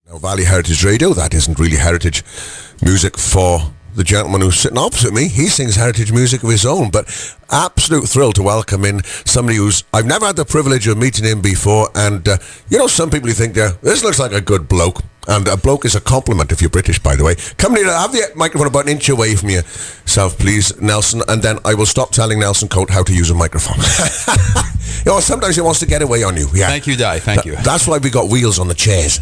Now, Valley Heritage Radio, that isn't really heritage music for the gentleman who's sitting opposite me. He sings heritage music of his own, but absolute thrill to welcome in somebody who's, I've never had the privilege of meeting him before, and some people who think, this looks like a good bloke, and a bloke is a compliment if you're British, by the way. Come here, have the microphone about an inch away from yourself, please, Nelson, and then I will stop telling Nelson Colt how to use a microphone. Sometimes he wants to get away on you. Yeah. Thank you, Dai. Thank you. That's why we got wheels on the chairs.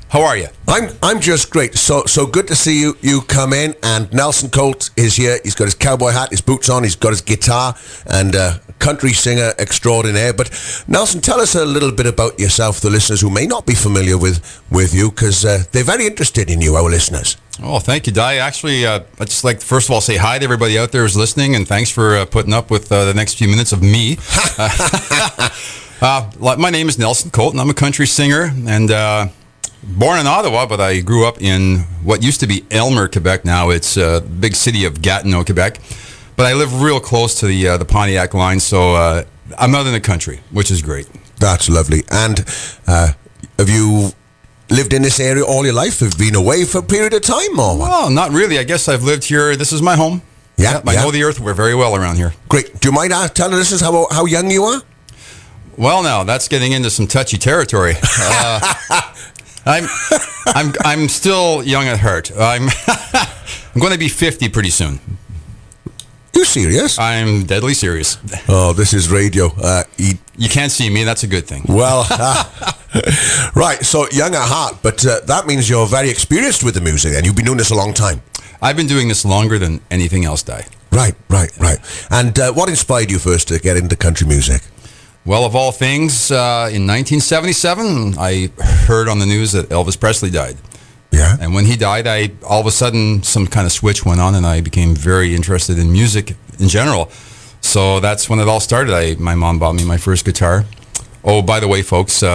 How are you? I'm just great. So good to see you come in. And Nelson Colt is here. He's got his cowboy hat, his boots on. He's got his guitar, and country singer extraordinaire. But Nelson, tell us a little bit about yourself, the listeners who may not be familiar with you, because they're very interested in you, our listeners. Oh, thank you, Dai. Actually, I'd just like to first of all say hi to everybody out there who's listening, and thanks for putting up with the next few minutes of me. My name is Nelson Colt, and I'm a country singer, and born in Ottawa, but I grew up in what used to be Aylmer, Quebec. Now it's a big city of Gatineau, Quebec. But I live real close to the Pontiac line, so I'm out in the country, which is great. That's lovely. And have you lived in this area all your life? Have you been away for a period of time, or what? Well, not really. I guess I've lived here. This is my home. Yeah, I know the earth. We're very well around here. Great. Do you mind telling us how young you are? Well, now that's getting into some touchy territory. I'm still young at heart. I'm going to be 50 pretty soon. You serious? I'm deadly serious. Oh, this is radio. You can't see me. That's a good thing. Well, right. So young at heart, but that means you're very experienced with the music, and you've been doing this a long time. I've been doing this longer than anything else, Dai. Right. And what inspired you first to get into country music? Well, of all things, in 1977, I heard on the news that Elvis Presley died. Yeah. And when he died, all of a sudden, some kind of switch went on, and I became very interested in music in general. So that's when it all started. My mom bought me my first guitar. Oh, by the way, folks, a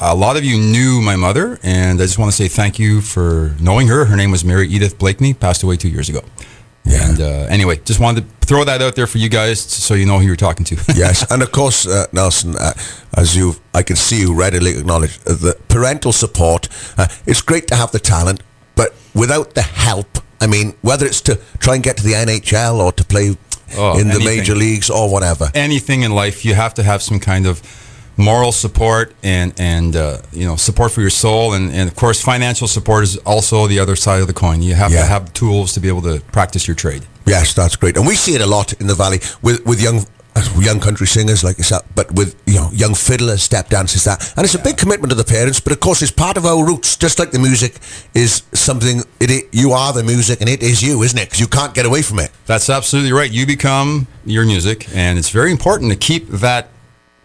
lot of you knew my mother, and I just want to say thank you for knowing her. Her name was Mary Edith Blakeney, passed away 2 years ago. Yeah. And anyway, just wanted to throw that out there for you guys so you know who you're talking to. Yes, and of course, Nelson, I can see you readily acknowledge the parental support. It's great to have the talent, but without the help, I mean, whether it's to try and get to the NHL or to play in the major leagues or whatever. Anything in life, you have to have some kind of moral support and support for your soul, and of course financial support is also the other side of the coin. You have to have tools to be able to practice your trade. Yes, that's great, and we see it a lot in the valley with young country singers like yourself, but with young fiddlers, step dancers, and it's a big commitment to the parents. But of course, it's part of our roots, just like the music is something. You are the music, and it is you, isn't it? Because you can't get away from it. That's absolutely right. You become your music, and it's very important to keep that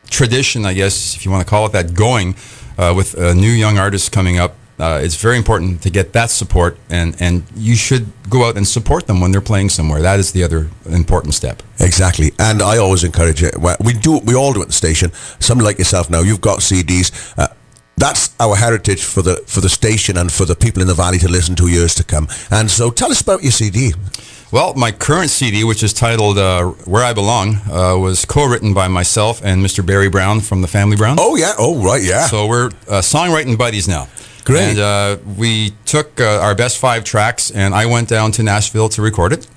tradition, I guess, if you want to call it that, going with new young artists coming up. It's very important to get that support, and you should go out and support them when they're playing somewhere. That is the other important step. Exactly, and I always encourage it. We all do at the station. Somebody like yourself now, you've got CDs. That's our heritage for the station and for the people in the valley to listen to years to come. And so tell us about your CD. Well, my current CD, which is titled Where I Belong, was co-written by myself and Mr. Barry Brown from the Family Brown. Oh, yeah. Oh, right, yeah. So we're songwriting buddies now. Great. And we took our best 5 tracks, and I went down to Nashville to record it,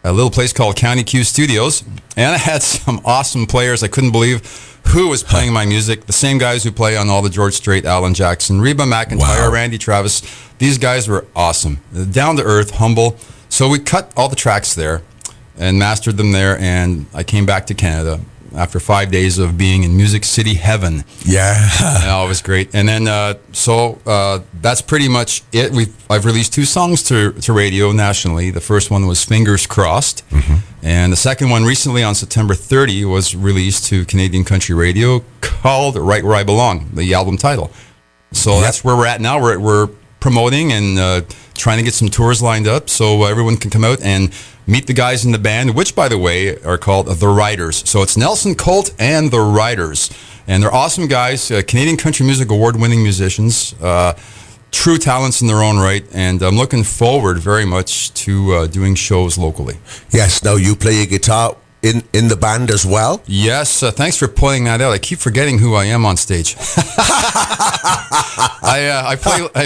a little place called County Q Studios. And I had some awesome players. I couldn't believe who was playing my music. The same guys who play on all the George Strait, Alan Jackson, Reba McEntire, Randy Travis. These guys were awesome. Down to earth, humble. So we cut all the tracks there and mastered them there, and I came back to Canada after 5 days of being in Music City heaven. Yeah. Oh, it was great. And then, that's pretty much it. I've released 2 songs to radio nationally. The first one was Fingers Crossed, and the second one recently on September 30 was released to Canadian Country Radio, called Right Where I Belong, the album title. So that's where we're at now. We're promoting and trying to get some tours lined up so everyone can come out and meet the guys in the band, which, by the way, are called The Riders. So it's Nelson Colt and The Riders. And they're awesome guys, Canadian Country Music Award-winning musicians, true talents in their own right. And I'm looking forward very much to doing shows locally. Yes. Now, you play your guitar in the band as well? Yes, thanks for pointing that out. I keep forgetting who I am on stage. I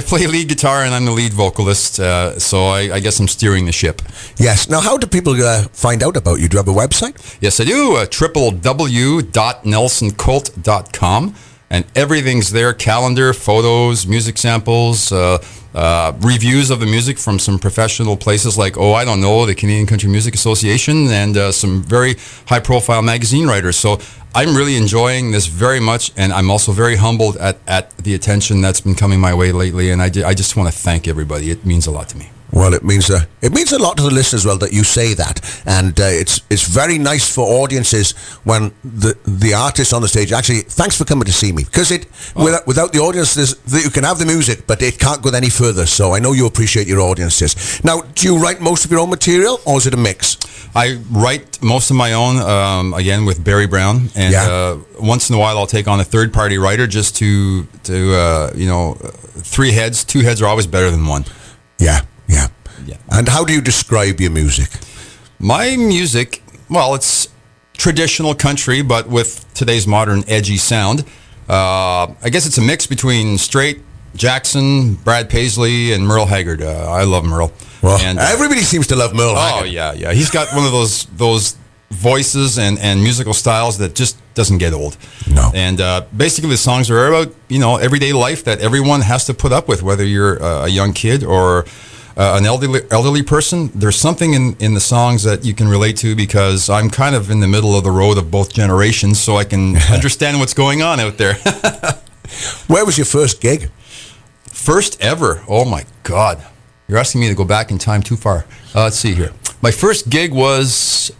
play lead guitar and I'm the lead vocalist, so I guess I'm steering the ship. Yes. Now, how do people find out about you? Do you have a website? Yes, I do. www.nelsoncolt.com. And everything's there, calendar, photos, music samples, reviews of the music from some professional places like, the Canadian Country Music Association, and some very high-profile magazine writers. So I'm really enjoying this very much, and I'm also very humbled at the attention that's been coming my way lately, and I just want to thank everybody. It means a lot to me. Well, it means a lot to the listeners as well that you say that, and it's very nice for audiences when the artist on the stage actually thanks for coming to see me, because without the audience, you can have the music, but it can't go any further. So I know you appreciate your audiences. Now, do you write most of your own material, or is it a mix? I write most of my own, again with Barry Brown, and once in a while I'll take on a third-party writer just to three heads. Two heads are always better than one. Yeah. And how do you describe your music? My music, well, it's traditional country, but with today's modern edgy sound. I guess it's a mix between straight Jackson, Brad Paisley, and Merle Haggard. I love Merle. Well, and everybody seems to love Merle Haggard. Oh, yeah. He's got one of those voices and musical styles that just doesn't get old. No. And basically the songs are about, everyday life that everyone has to put up with, whether you're a young kid or an elderly person. There's something in the songs that you can relate to, because I'm kind of in the middle of the road of both generations, so I can understand what's going on out there. Where was your first gig? First ever? Oh my God. You're asking me to go back in time too far. Let's see here. My first gig was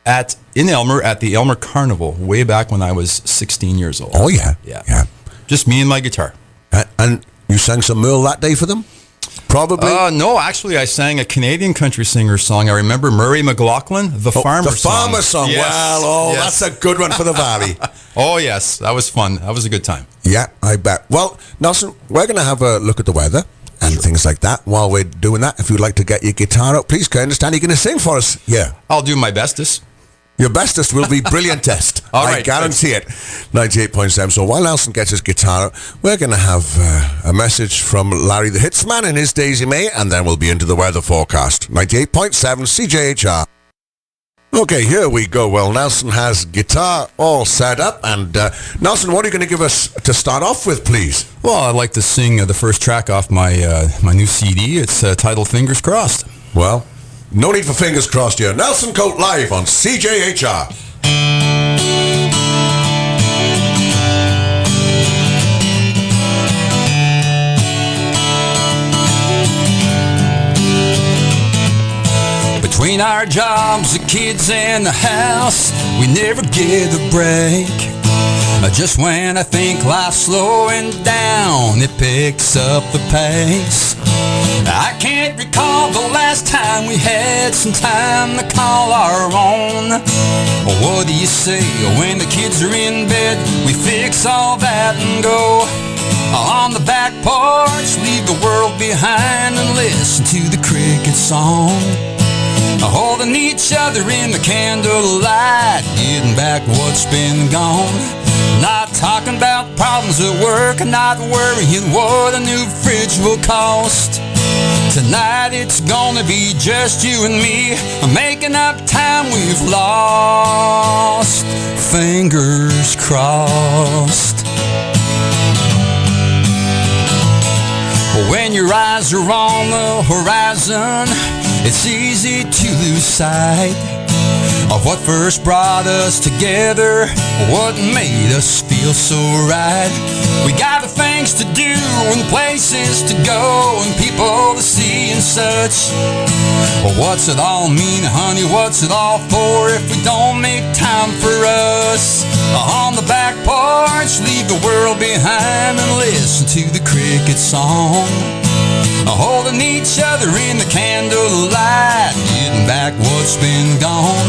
in Elmer at the Elmer Carnival way back when I was 16 years old. Oh, yeah. Just me and my guitar. And you sang some Merle that day for them? Probably? No, actually, I sang a Canadian country singer song. I remember Murray McLaughlin, the Farmer Song. The Farmer Song. Yes. Well, Yes. That's a good one for the Valley. Oh, yes. That was fun. That was a good time. Yeah, I bet. Well, Nelson, we're going to have a look at the weather and things like that. While we're doing that, if you'd like to get your guitar out, please, can I understand you're going to sing for us? Yeah. I'll do my bestest. Your bestest will be brilliantest. All right, I guarantee it. 98.7. So while Nelson gets his guitar out, we're going to have a message from Larry the Hitsman in his Daisy May, and then we'll be into the weather forecast. 98.7 CJHR. Okay, here we go. Well, Nelson has guitar all set up, and Nelson, what are you going to give us to start off with, please? Well, I'd like to sing the first track off my new CD. It's titled Fingers Crossed. Well, no need for fingers crossed here. Nelson Colt live on CJHR. Between our jobs, the kids, and the house, we never get a break. Just when I think life's slowing down, it picks up the pace. I can't recall the last time we had some time to call our own. What do you say when the kids are in bed? We fix all that and go on the back porch, leave the world behind and listen to the cricket song. Holding each other in the candlelight, getting back what's been gone. Not talking about problems at work, not worrying what a new fridge will cost. Tonight it's gonna be just you and me, making up time we've lost. Fingers crossed. When your eyes are on the horizon, it's easy to lose sight of what first brought us together, what made us feel so right. We got the things to do and places to go and people to see and such. Well, what's it all mean, honey? What's it all for if we don't make time for us? On the back porch, leave the world behind and listen to the cricket song. Holding each other in the candlelight, getting back what's been gone.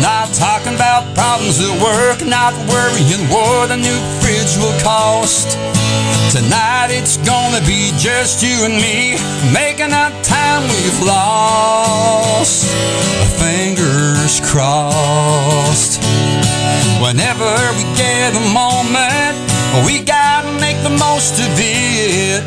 Not talking about problems at work, not worrying what a new fridge will cost. Tonight it's gonna gonna be just you and me, making up time we've lost. Fingers crossed. Whenever we get a moment, we gotta make the most of it.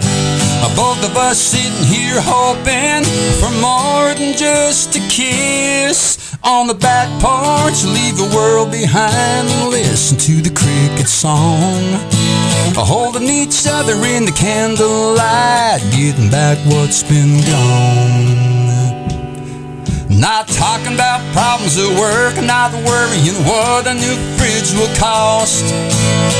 Both of us sitting here hoping for more than just a kiss. On the back porch, leave the world behind and listen to the cricket song. Holding each other in the candlelight, getting back what's been gone. Not talking about problems at work, not worrying what a new fridge will cost.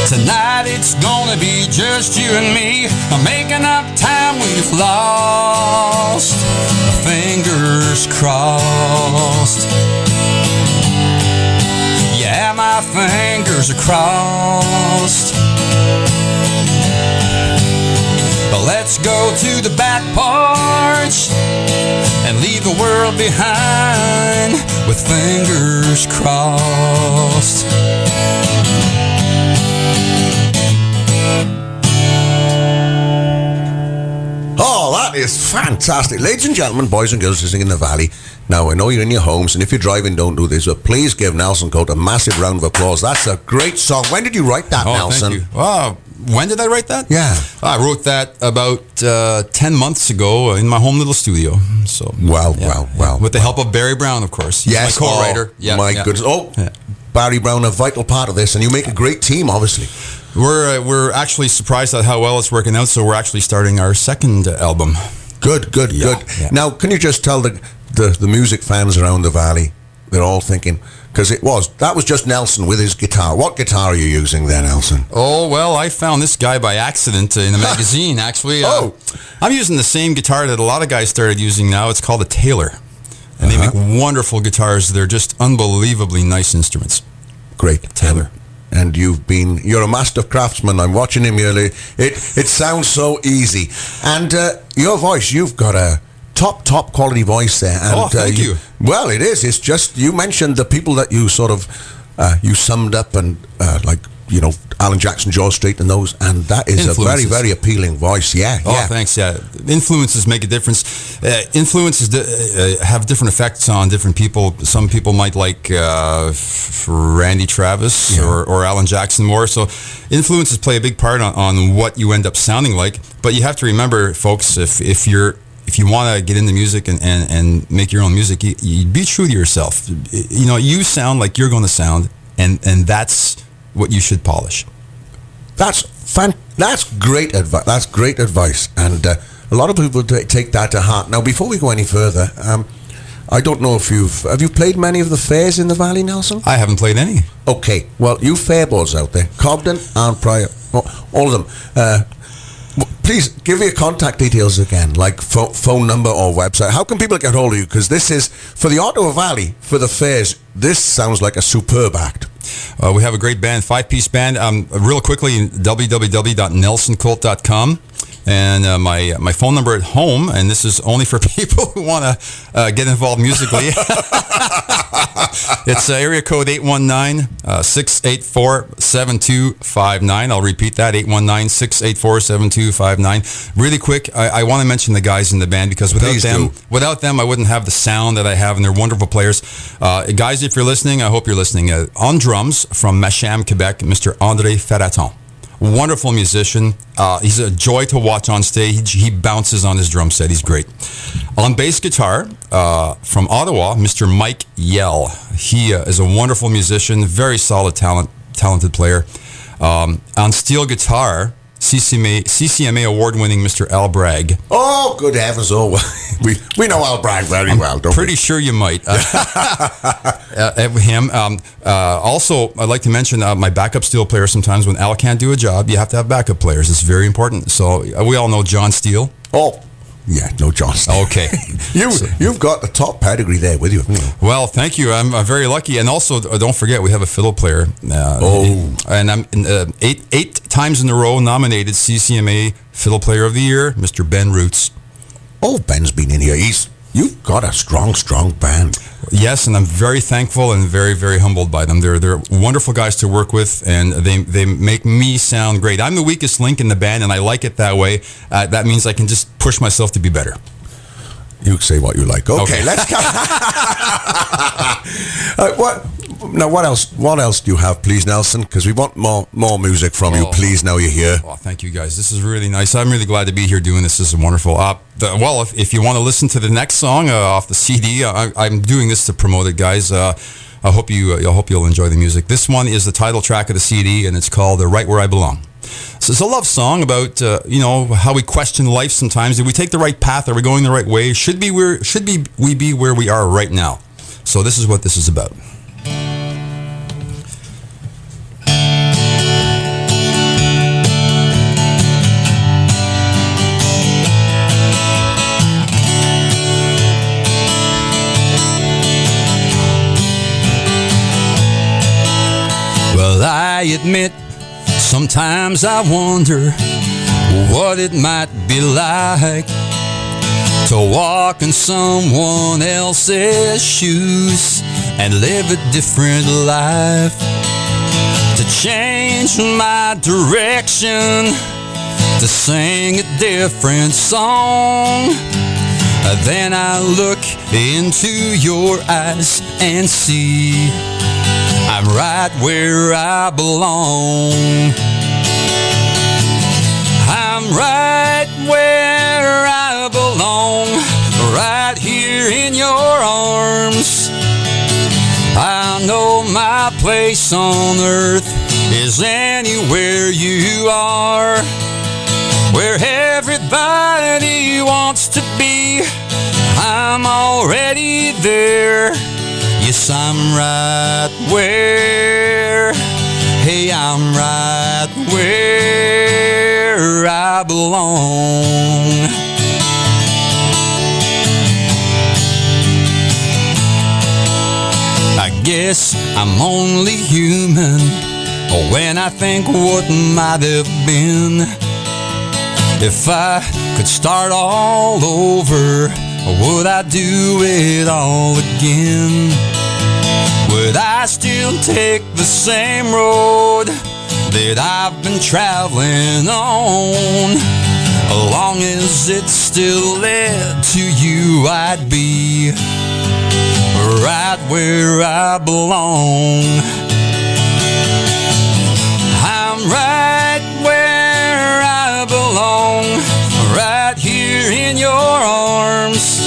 Tonight it's gonna be just you and me, making up time we've lost. Fingers crossed. Yeah, my fingers are crossed. Let's go to the back porch and leave the world behind with fingers crossed. Oh, that is fantastic. Ladies and gentlemen, boys and girls listening in the Valley. Now, I know you're in your homes, and if you're driving, don't do this, but please give Nelson Colt a massive round of applause. That's a great song. When did you write that, Nelson? Thank you. When did I write that? Yeah. I wrote that about 10 months ago in my home little studio. So Wow. With the help of Barry Brown, of course. Yes. My co-writer. My goodness. Oh, yeah. Barry Brown, a vital part of this, and you make a great team, obviously. We're actually surprised at how well it's working out, so we're actually starting our second album. Good. Yeah. Now, can you just tell the music fans around the Valley, they're all thinking, because that was just Nelson with his guitar. What guitar are you using there, Nelson? Oh, well, I found this guy by accident in a magazine, actually. I'm using the same guitar that a lot of guys started using now. It's called a Taylor. And they make wonderful guitars. They're just unbelievably nice instruments. Great. Taylor. And you're a master craftsman. I'm watching him here. It sounds so easy. And your voice, you've got a top quality voice there. And, thank you. Well, it is. It's just, you mentioned the people that you sort of, you summed up and like, Alan Jackson, George Strait and those, and that is a very, very appealing voice. Yeah. Thanks. Yeah, influences make a difference. Influences have different effects on different people. Some people might like Randy Travis or Alan Jackson more. So influences play a big part on what you end up sounding like. But you have to remember, folks, if you want to get into music and make your own music, you be true to yourself. You sound like you're going to sound, and that's what you should polish. That's great advice. That's great advice, and a lot of people take that to heart. Now, before we go any further, I don't know if have you played many of the fairs in the Valley, Nelson? I haven't played any. Okay, well, you fairboards out there, Cobden and Pryor, all of them. Please give me your contact details again, like phone number or website. How can people get hold of you? Because this is, for the Ottawa Valley, for the fairs, this sounds like a superb act. We have a great band, 5-piece band. Real quickly, www.nelsoncolt.com. And my phone number at home, and this is only for people who want to get involved musically. It's area code 819-684-7259. I'll repeat that, 819-684-7259. Really quick, I want to mention the guys in the band, because without them, I wouldn't have the sound that I have, and they're wonderful players. Guys, if you're listening, I hope you're listening. On drums from Macham, Quebec, Mr. André Ferraton. Wonderful musician. He's a joy to watch on stage. He bounces on his drum set. He's great. On bass guitar, from Ottawa, Mr. Mike Yell. He is a wonderful musician, very solid talented player. On steel guitar, CCMA award-winning Mr. Al Bragg. Oh, good heavens! Oh, we know Al Bragg very well, don't we? Pretty sure you might. Him. Also, I'd like to mention my backup steel player. Sometimes when Al can't do a job, you have to have backup players. It's very important. So we all know John Steele. Oh. Yeah, no John Steele. Okay. You've got the top pedigree there with you, haven't you? Well, thank you. I'm very lucky. And also, don't forget, we have a fiddle player. And I'm 8 times in a row nominated CCMA Fiddle Player of the Year, Mr. Ben Roots. Oh, Ben's been in here. He's you've got a strong band. Yes, and I'm very thankful and very, very humbled by them. They're wonderful guys to work with, and they make me sound great. I'm the weakest link in the band, and I like it that way. That means I can just push myself to be better. You say what you like. Okay. Let's go. What else do you have, please, Nelson? Because we want more music from you, please, now you're here. Well, thank you, guys. This is really nice. I'm really glad to be here doing this. This is wonderful. If you want to listen to the next song off the CD, I'm doing this to promote it, guys. I hope you'll enjoy the music. This one is the title track of the CD, and it's called "Right Where I Belong." So it's a love song about how we question life sometimes. Did we take the right path? Are we going the right way? Should we be where we are right now? So this is what this is about. Well, I admit, sometimes I wonder what it might be like to walk in someone else's shoes and live a different life, to change my direction, to sing a different song. Then I look into your eyes and see I'm right where I belong. I'm right where I belong, right here in your arms. I know my place on earth is anywhere you are, where everybody wants to be. I'm already there. Yes, I'm right where, hey, I'm right where I belong. I guess I'm only human when I think what might have been. If I could start all over, would I do it all again? Would I still take the same road that I've been traveling on? As long as it still led to you, I'd be right where I belong. I'm right where I belong, right here in your arms.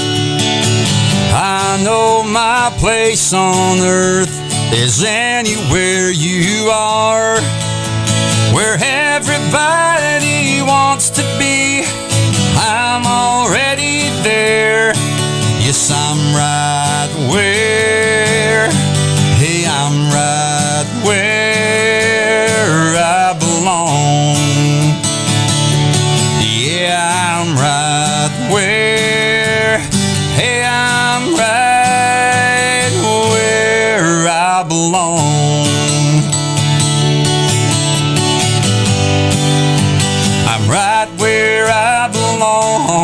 I know my place on earth is anywhere you are, where everybody wants to be. I'm already there. Yes, I'm right where, hey, I'm right where I belong. Yeah, I'm right where, hey, I'm right where I belong. I'm right where I belong.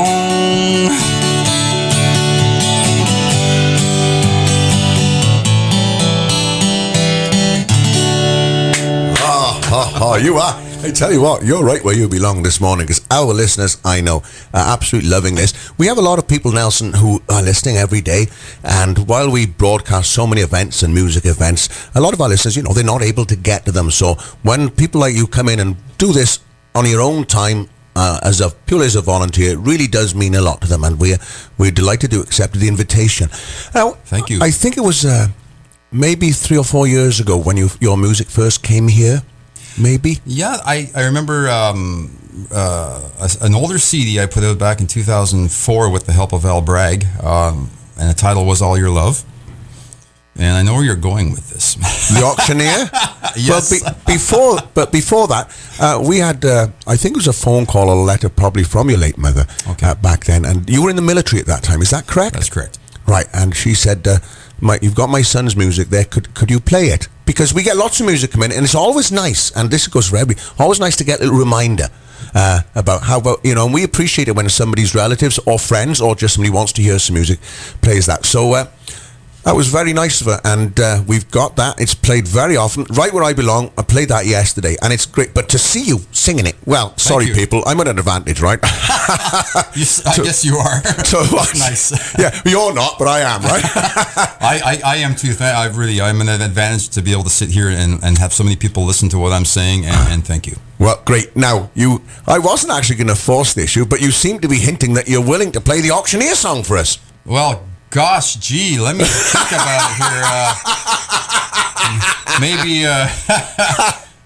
Oh, you are. I tell you what, you're right where you belong this morning, because our listeners, I know, are absolutely loving this. We have a lot of people, Nelson, who are listening every day, and while we broadcast so many events and music events, a lot of our listeners, they're not able to get to them. So when people like you come in and do this on your own time, purely as a volunteer, it really does mean a lot to them, and we're delighted to accept the invitation. Now, thank you. I think it was maybe 3 or 4 years ago when your music first came here. Maybe? Yeah, I remember an older CD I put out back in 2004 with the help of Al Bragg, and the title was All Your Love. And I know where you're going with this. The Auctioneer? Yes. Well, before that, we had, I think it was a phone call or a letter probably from your late mother back then, and you were in the military at that time, is that correct? That's correct. Right, and she said, you've got my son's music there, could you play it? Because we get lots of music come in, and it's always nice, and this goes for everybody, always nice to get a little reminder about how about, and we appreciate it when somebody's relatives or friends or just somebody wants to hear some music plays that. So that was very nice of her, and we've got that. It's played very often, right where I belong. I played that yesterday, and it's great. But to see you singing it, well, sorry, people, I'm at an advantage, right? I guess you are. So nice. Yeah, you're not, but I am, right? I am too. I'm an advantage to be able to sit here and have so many people listen to what I'm saying, and thank you. Well, great. Now, I wasn't actually going to force the issue, but you seem to be hinting that you're willing to play the auctioneer song for us. Well, gosh, gee, let me think about it here.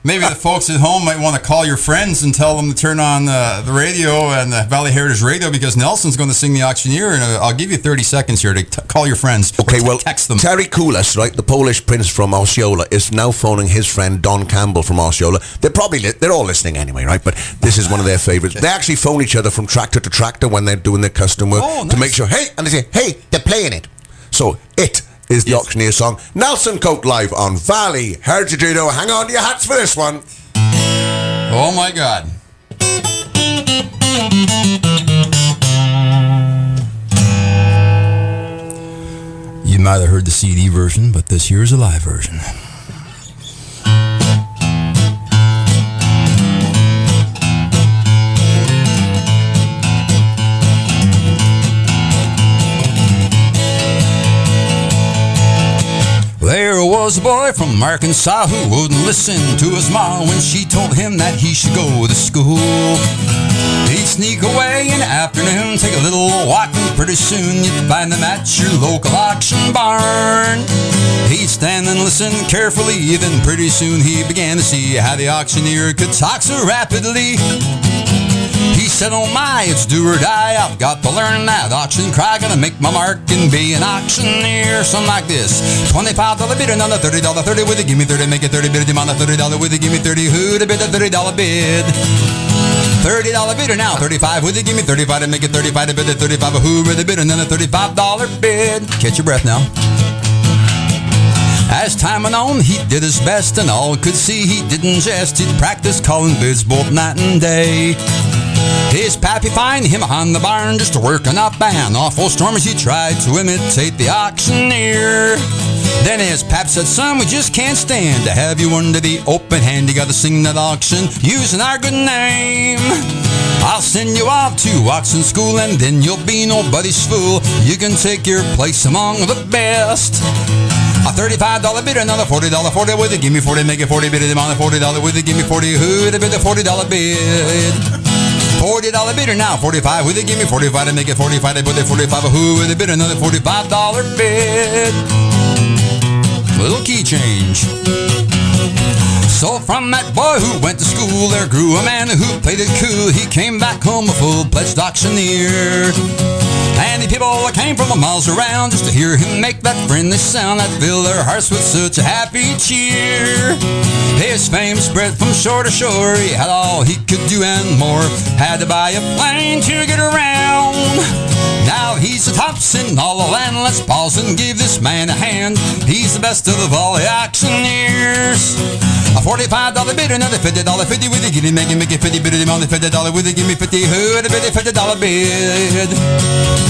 Maybe the folks at home might want to call your friends and tell them to turn on the radio and the Valley Heritage Radio, because Nelson's going to sing the auctioneer, and I'll give you 30 seconds here to call your friends. Okay, well, text them. Terry Koulas, right, the Polish prince from Osceola, is now phoning his friend Don Campbell from Osceola. They're all listening anyway, right? But this is one of their favorites. They actually phone each other from tractor to tractor when they're doing their custom work to make sure, hey, and they say, hey, they're playing it. So it is the auctioneer song. Nelson Colt live on Valley Heritage Radio. Hang on to your hats for this one. Oh my God. You might have heard the CD version, but this here's a live version. There was a boy from Arkansas who wouldn't listen to his mom when she told him that he should go to school. He'd sneak away in the afternoon, take a little walk, and pretty soon you'd find him at your local auction barn. He'd stand and listen carefully, then pretty soon he began to see how the auctioneer could talk so rapidly. He said, oh my, it's do or die, I've got to learn that auction cry, gonna make my mark and be an auctioneer. Something like this: $25 bid, another $30, 30 with it, give me 30, make it 30 bid, demand a $30 with it, give me 30, who'd have bid a $30 bid? $30 bidder now, 35 with it, give me 35 to make it 35 to bid, 35 who with a bid, and then a $35 bid. Catch your breath now. As time went on, he did his best, and all could see he didn't jest. He'd practice calling bids both night and day. His pappy find him on the barn just working up an awful storm as he tried to imitate the auctioneer. Then his pap said, son, we just can't stand to have you under the open hand. You gotta sing that auction using our good name. I'll send you off to auction school, and then you'll be nobody's fool. You can take your place among the best. A $35 bid, another $40, 40 with it, give me 40, make it 40 bid, on a $40 with it, give me 40, who'd have bid the $40 bid? $40 bidder now, 45 with it, give me 45 to make it 45, to put it 45, who would have bid another $45 bid? Little key change. So from that boy who went to school, there grew a man who played it cool. He came back home a full-fledged auctioneer. And the people came from miles around just to hear him make that friendly sound that filled their hearts with such a happy cheer. His fame spread from shore to shore. He had all he could do and more. Had to buy a plane to get around. Now he's the tops in all the land. Let's pause and give this man a hand. He's the best of all the auctioneers. A $45 bid, another $50, 50 with it, give me, make it 50 bid, on the $50 with it, give me 50, who would have bid a $50 bid?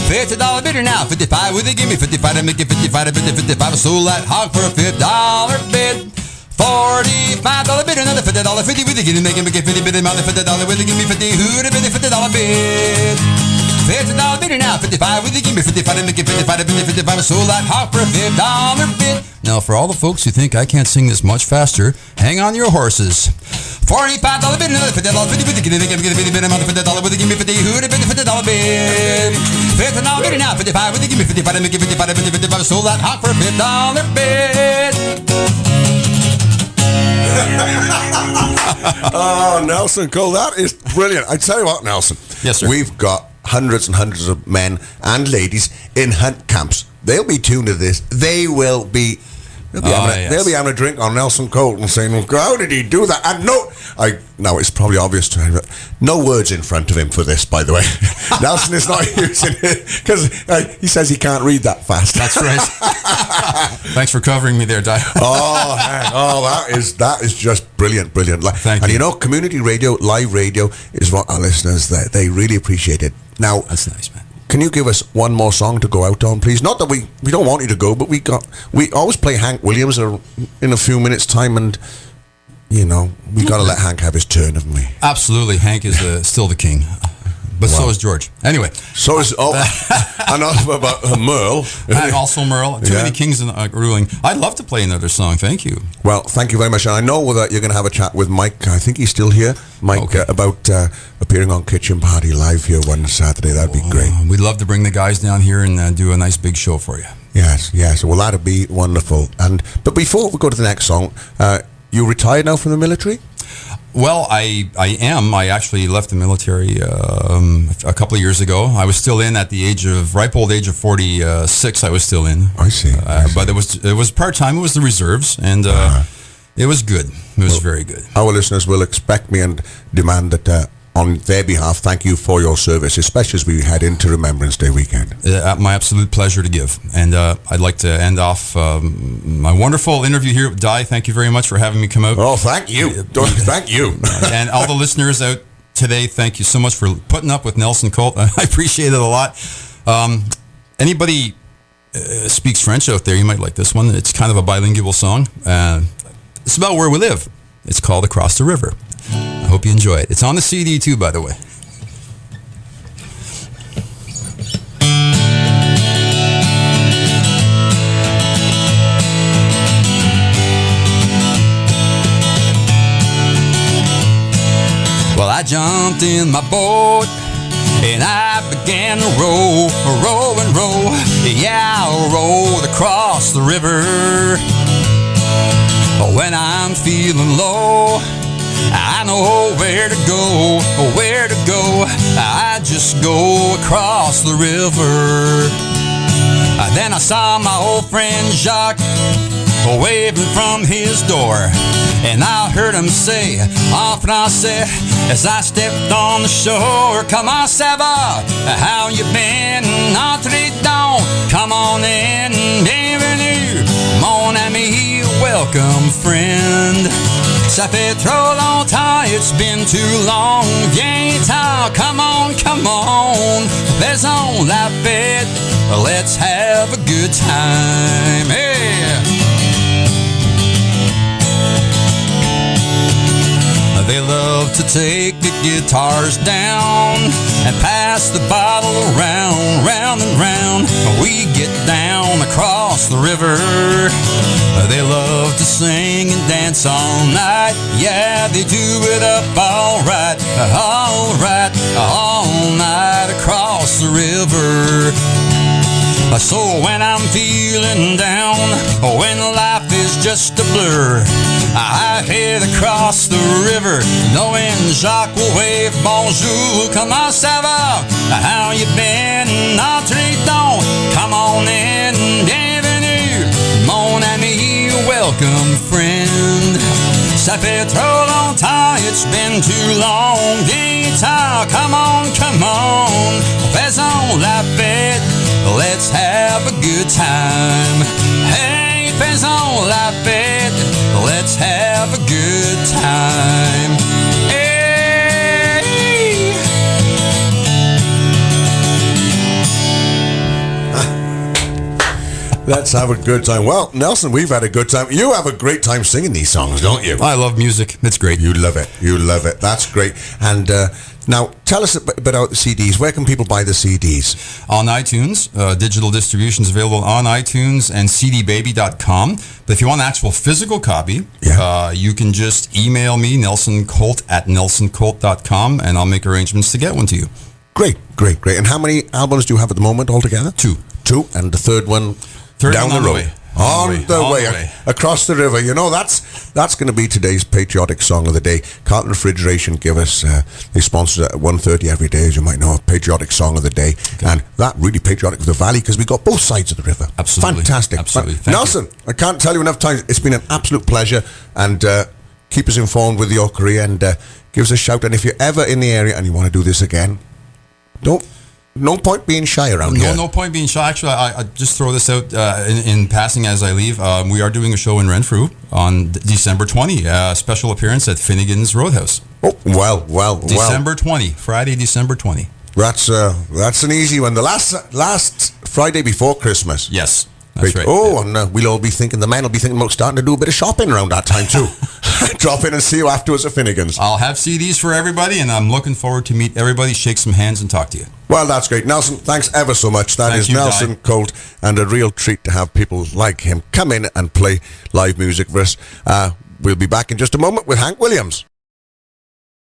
$50 bidder now, 55 with it, give me 55 to make it 55 to bid, 55, sold that hog for a $50 bid. $45 bid, another $50, 50 with it, give me, make it 50 bid, on the $50 with it, give me 50, who would have bid a $50 bid? $50 bidder now, 55 with it, give me 55 to make it 55 to bid, 55, sold that hog for a $50 bid. Now, for all the folks who think I can't sing this much faster, hang on to your horses. $45 bid, another $50, 50 with it, give me 50 bid, on the $50 with it, give me 50, who would have bid the $50 bid? $50 bidder now, 55 with it, give me 55 to make it 55 to bid, 55, sold that hog for a $50 bid. Oh, Nelson Colt, that is brilliant. I tell you what, Nelson. Yes, sir. We've got hundreds and hundreds of men and ladies in hunt camps. They'll be tuned to this. They will be They'll be having a drink on Nelson Colt and saying, well, how did he do that? And no, it's probably obvious to him, but no words in front of him for this, by the way. Nelson is not using it because he says he can't read that fast. That's right. Thanks for covering me there, Dai. That is just brilliant. Thank you. You know, community radio, live radio is what our listeners, they really appreciate it. Now, that's nice, man. Can you give us one more song to go out on, please? Not that we don't want you to go, but we always play Hank Williams in a few minutes' time, and you know we got to let Hank have his turn, haven't we? Absolutely, Hank is still the king, but so is George. Anyway, so is and also about Merle, and also Merle. Too many kings ruling. I'd love to play another song. Thank you. Well, thank you very much, and I know that you're going to have a chat with Mike. I think he's still here, Mike, about appearing on Kitchen Party Live here one Saturday. That'd be great. We'd love to bring the guys down here and do a nice big show for you. Yes. Well, that'd be wonderful. But before we go to the next song, you retired now from the military? Well, I am. I actually left the military a couple of years ago. I was still in at the ripe old age of 46. I was still in. I see. But it was part-time. It was the reserves, and it was good. It was very good. Our listeners will expect me and demand that on their behalf, thank you for your service, especially as we head into Remembrance Day weekend. My absolute pleasure to give. And I'd like to end off my wonderful interview here. Dai, thank you very much for having me come out. Oh, thank you. Thank you. And all the listeners out today, thank you so much for putting up with Nelson Colt. I appreciate it a lot. Anybody speaks French out there, you might like this one. It's kind of a bilingual song. It's about where we live. It's called Across the River. I hope you enjoy it. It's on the CD too, by the way. Well, I jumped in my boat and I began to row and row. Yeah, I rowed across the river. When I'm feeling low, I know where to go, I just go across the river. Then I saw my old friend Jacques waving from his door, and I heard him say en français as I stepped on the shore, comment ça va? How you been? Entrez donc, come on in, bienvenue, mon ami, welcome friend. Ça fait trop longtemps, it's been too long. Viens-t'en, come on, faisons la fête, let's have a good time. Hey! They love to take the guitars down and pass the bottle around, round and round. We get down across the river. They love to sing and dance all night. Yeah, they do it up all right, all night across the river. So when I'm feeling down, when life is just a blur, I head across the river, knowing Jacques will wave bonjour. Comment ça va? How you been? Entrez donc, come on in, bienvenue, mon ami, welcome friend. Ça fait trop longtemps, it's been too long. Viens-t'en, come on, faisons la fête, let's have a good time. Hey, faisons la fête, let's have a good time. Hey. Let's have a good time. Well, Nelson, we've had a good time. You have a great time singing these songs, don't you? I love music. It's great. You love it. That's great. And now, tell us a bit about the CDs. Where can people buy the CDs? On iTunes. Digital distribution is available on iTunes and cdbaby.com. But if you want an actual physical copy, you can just email me, nelsoncolt@nelsoncolt.com, and I'll make arrangements to get one to you. Great. And how many albums do you have at the moment altogether? Two. And the third one down the road. On the way across the river. You know, that's going to be today's patriotic song of the day. Carlton Refrigeration give us, they sponsor at 1:30 every day, as you might know, a patriotic song of the day. Okay. And that really patriotic of the valley, because we got both sides of the river. Absolutely. Fantastic. Absolutely. Nelson, I can't tell you enough times, it's been an absolute pleasure, and keep us informed with your career, and give us a shout. And if you're ever in the area and you want to do this again, no point being shy around here. No point being shy. Actually, I just throw this out in passing as I leave. We are doing a show in Renfrew on December 20, special appearance at Finnegan's Roadhouse. Oh, well. December 20, Friday, December 20. That's an easy one. The last Friday before Christmas. Yes. That's right. Oh, and we'll all be thinking, the men will be thinking about starting to do a bit of shopping around that time too. Drop in and see you afterwards at Finnegan's. I'll have CDs for everybody, and I'm looking forward to meet everybody, shake some hands, and talk to you. Well, that's great. Nelson, thanks ever so much. That is Nelson Colt, and a real treat to have people like him come in and play live music for us. We'll be back in just a moment with Hank Williams.